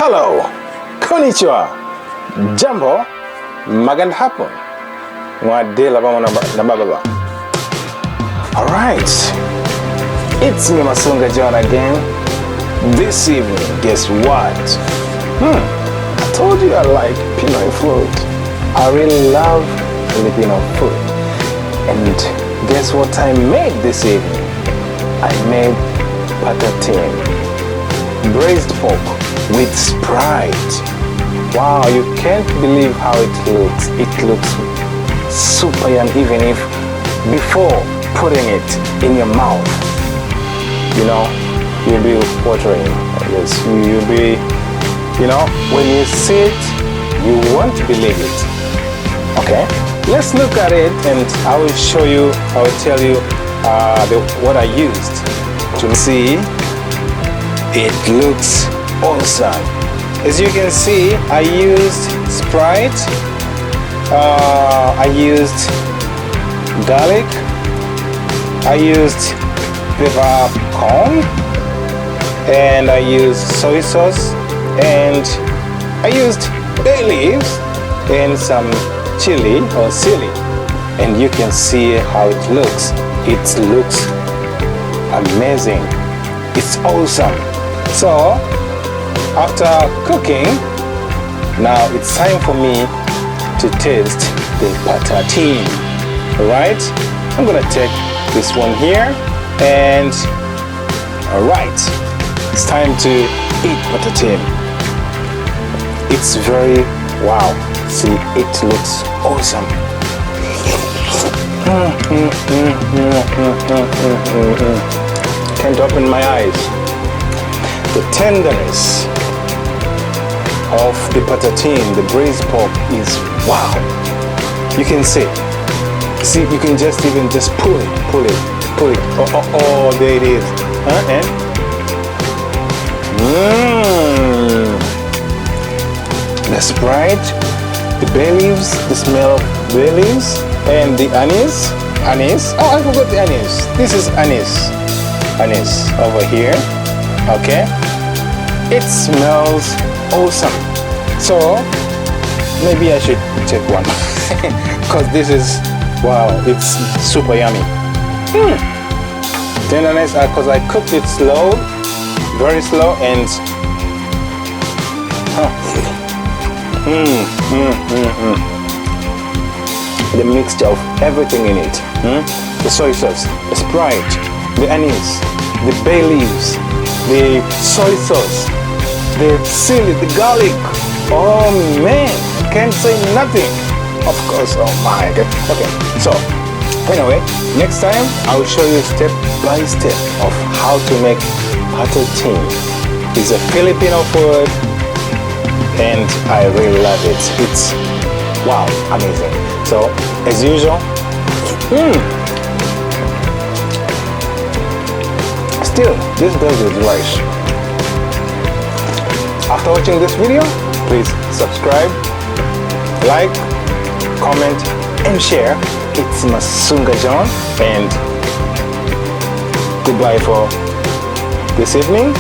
Hello, konnichiwa, jambo, magandang hapon, ngwadela ba na bababa. Alright, it's me Masunga John again. This evening, guess what? I told you I like Pinoy food. I really love Filipino food. And guess what I made this evening? I made Patatim, braised pork with Sprite. Wow, you can't believe how it looks. It looks super yum, even if before putting it in your mouth, you know, you'll be watering. Yes, you'll be, you know, when you see it, you won't believe it. Okay, let's look at it and I will show you, I will tell you what I used to see. It looks awesome. As you can see, I used Sprite, I used garlic, I used peppercorn, and I used soy sauce, and I used bay leaves and some chili or chili. And you can see how it looks. It looks amazing. It's awesome. So after cooking, now it's time for me to taste the Patatim. Alright, I'm gonna take this one here and alright, it's time to eat Patatim. It's very wow. See, it looks awesome. Can't open my eyes. The tenderness of the Patatim, the braised pork is wow. You can see, you can just even just pull it. Oh, there it is. And the Sprite, the bay leaves, the smell of bay leaves, and the anise. Oh, I forgot the anise. This is anise over here. Okay, it smells awesome. So maybe I should take one because this is wow. It's super yummy. Tenderness because I cooked it slow, very slow, and the mixture of everything in it. The soy sauce, the Sprite, the anise, the bay leaves, the soy sauce, the chili, the garlic. Oh man, can't say nothing. Of course, oh my god. Okay, so anyway, next time I will show you step by step of how to make Patatim. It's a Filipino food and I really love it. It's wow, amazing. So as usual, still, this goes with rice. After watching this video, please subscribe, like, comment, and share. It's Masunga John, and goodbye for this evening.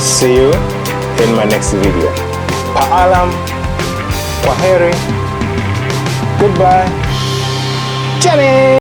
See you in my next video. Paalam, kwaheri, goodbye, Jenny.